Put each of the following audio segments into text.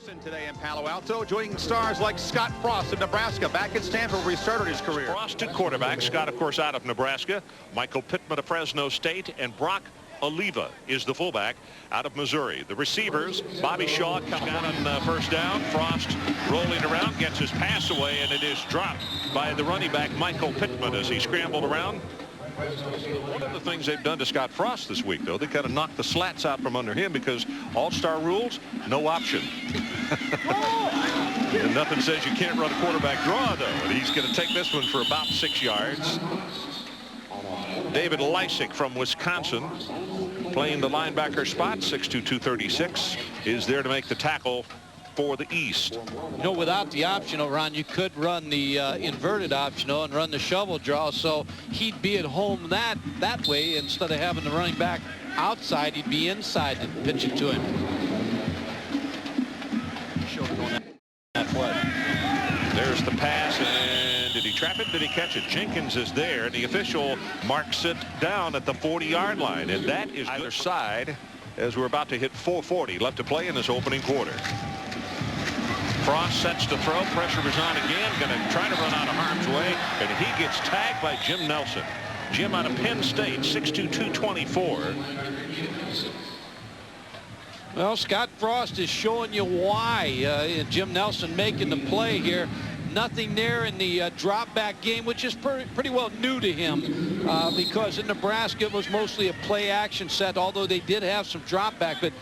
Anderson today in Palo Alto, joining stars like Scott Frost of Nebraska, back at Stanford where he started his career. Frost at quarterback, Scott of course out of Nebraska, Michael Pittman of Fresno State, and Brock Oliva is the fullback out of Missouri. The receivers, Bobby Shaw comes down on first down. Frost rolling around, gets his pass away, and it is dropped by the running back Michael Pittman as he scrambled around. One of the things they've done to Scott Frost this week, though, they kind of knocked the slats out from under him because all-star rules, no option. And nothing says you can't run a quarterback draw, though. And he's going to take this one for about 6 yards. David Lysick from Wisconsin, playing the linebacker spot, 6'2", 236, is there to make the tackle for the East. You know, without the optional, Ron, you could run the inverted optional and run the shovel draw, so he'd be at home that way instead of having the running back outside. He'd be inside and pitch it to him. There's the pass, and did he trap it? Did he catch it? Jenkins is there, and the official marks it down at the 40-yard line, and that is either side as we're about to hit 4:40 left to play in this opening quarter. Frost sets to throw. Pressure is on again. Going to try to run out of harm's way, and he gets tagged by Jim Nelson. Jim out of Penn State, 6'2", 224. Well, Scott Frost is showing you why. Jim Nelson making the play here. Nothing there in the drop back game, which is pretty well new to him because in Nebraska it was mostly a play action set, although they did have some drop back. But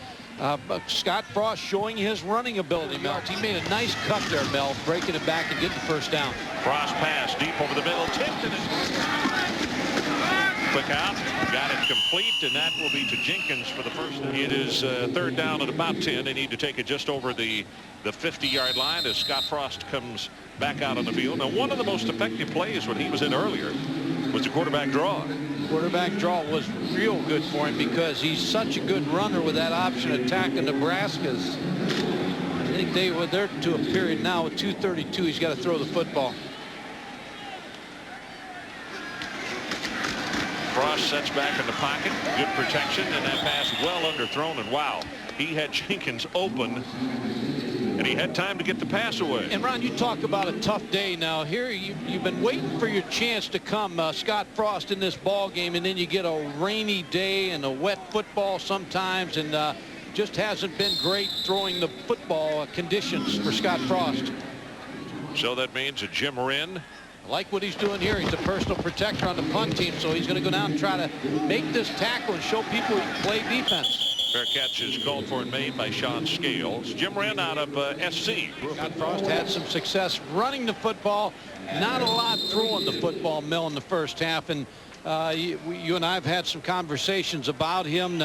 Scott Frost showing his running ability, Mel. He made a nice cut there, Mel, breaking it back and getting the first down. Frost pass deep over the middle, tipped it. Quick out, got it complete, and that will be to Jenkins for the first down. It is third down at about 10. They need to take it just over the 50-yard line as Scott Frost comes back out on the field. Now, one of the most effective plays when he was in earlier was the quarterback draw. Quarterback draw was real good for him because he's such a good runner with that option attacking Nebraska's. I think they were there to a period now with 2:32. He's got to throw the football. Frost sets back in the pocket. Good protection, and that pass well underthrown. And wow, he had Jenkins open, and he had time to get the pass away. And Ron, you talk about a tough day. Now here you've been waiting for your chance to come, Scott Frost, in this ball game, and then you get a rainy day and a wet football sometimes, and just hasn't been great throwing the football conditions for Scott Frost. So that means that Jim Wren, I like what he's doing here. He's a personal protector on the punt team, so he's going to go down and try to make this tackle and show people he can play defense. fair catch is called for and made by Sean Scales. Jim Wren out of SC. Scott Frost had some success running the football, not a lot throwing the football, Mel, in the first half. And you and I have had some conversations about him,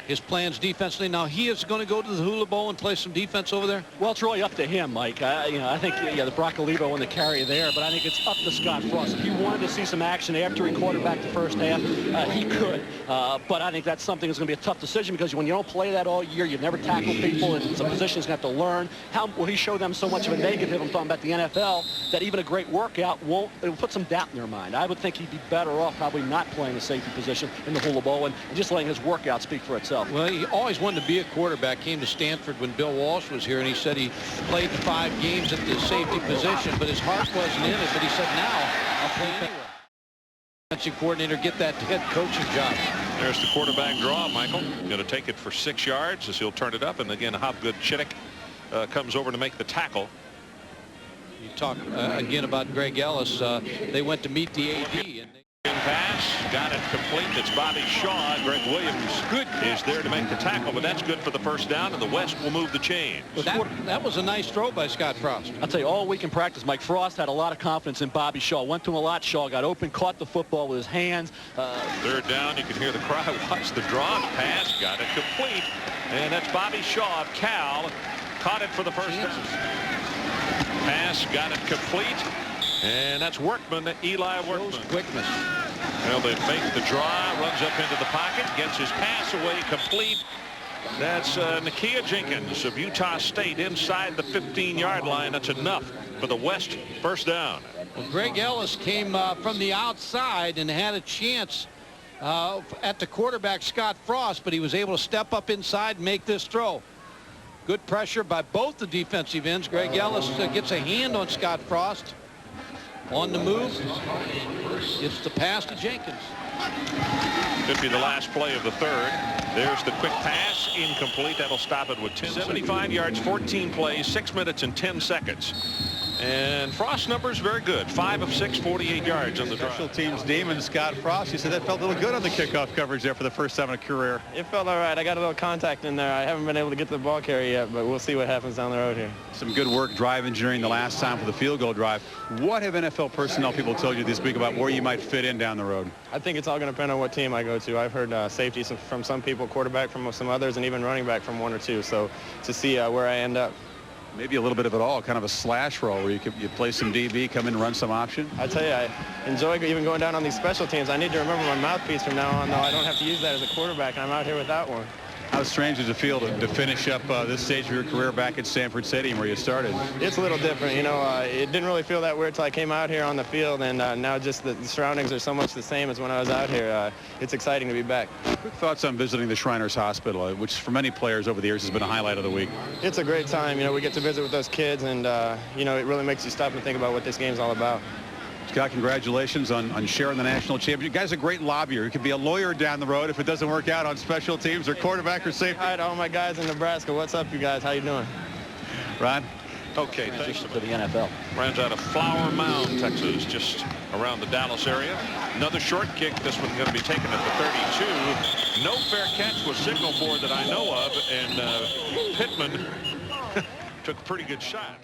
his plans defensively. Now he is going to go to the Hula Bowl and play some defense over there. Well, it's really up to him, Mike. I think the Brock Oliva won the carry there, but I think it's up to Scott Frost. If he wanted to see some action after he quarterbacked the first half, he could. But I think that's something that's going to be a tough decision because when you don't play that all year, you never tackle people. It's a position he's going to have to learn. How will he show them so much of a negative? I'm talking about the NFL, that even a great workout won't. It'll put some doubt in their mind. I would think he'd be better off probably not playing the safety position in the Hula Bowl and just letting his workout speak for itself. Well, he always wanted to be a quarterback. Came to Stanford when Bill Walsh was here, and he said he played 5 games at the safety position, but his heart wasn't in it. But he said, now I'll play anywhere. Defensive coordinator, get that head coaching job. There's the quarterback draw, Michael. Going to take it for 6 yards as he'll turn it up. And again, Hobgood Chittick comes over to make the tackle. You talk again about Greg Ellis. They went to meet the AD. And pass, got it complete. It's Bobby Shaw. Greg Williams is there to make the tackle, but that's good for the first down, and the West will move the chains. Well, that was a nice throw by Scott Frost. I'll tell you, all week in practice, Mike Frost had a lot of confidence in Bobby Shaw. Went to him a lot. Shaw got open, caught the football with his hands. Third down, you can hear the crowd. Watch the draw. Pass, got it complete. And that's Bobby Shaw of Cal. Caught it for the first down. Pass, got it complete. And that's Workman, Eli Workman. Quickness. Well, they make the draw, runs up into the pocket, gets his pass away complete. That's Nakia Jenkins of Utah State inside the 15-yard line. That's enough for the West first down. Well, Greg Ellis came from the outside and had a chance at the quarterback, Scott Frost, but he was able to step up inside and make this throw. Good pressure by both the defensive ends. Greg Ellis gets a hand on Scott Frost. On the move. Gets the pass to Jenkins. Could be the last play of the third. There's the quick pass, incomplete. That'll stop it with 75 yards, 14 plays, 6 minutes and 10 seconds. And Frost's numbers very good. 5 of 6, 48 yards on the drive. Special teams demon Scott Frost. You said that felt a little good on the kickoff coverage there for the first time in a career. It felt all right. I got a little contact in there. I haven't been able to get the ball carry yet, but we'll see what happens down the road here. Some good work drive engineering the last time for the field goal drive. What have NFL personnel people told you this week about where you might fit in down the road? I think it's all going to depend on what team I go to. I've heard safeties from some people, quarterback from some others, and even running back from 1 or 2. So to see where I end up. Maybe a little bit of it all, kind of a slash role where you play some DB, come in and run some option. I tell you, I enjoy even going down on these special teams. I need to remember my mouthpiece from now on, though. I don't have to use that as a quarterback, and I'm out here without one. How strange does it feel to finish up this stage of your career back at Sanford Stadium where you started? It's a little different. You know, it didn't really feel that weird until I came out here on the field, and now just the surroundings are so much the same as when I was out here. It's exciting to be back. Quick thoughts on visiting the Shriners Hospital, which for many players over the years has been a highlight of the week. It's a great time. You know, we get to visit with those kids, and, you know, it really makes you stop and think about what this game's all about. Scott, congratulations on sharing the national championship. You guys are a great lobbyer. You could be a lawyer down the road if it doesn't work out on special teams or quarterback or safety. Hi to all my guys in Nebraska. What's up, you guys? How you doing? Ron? Okay, thanks. To the NFL. Runs out of Flower Mound, Texas, just around the Dallas area. Another short kick. This one's going to be taken at the 32. No fair catch was signaled for that I know of, and Pittman took a pretty good shot.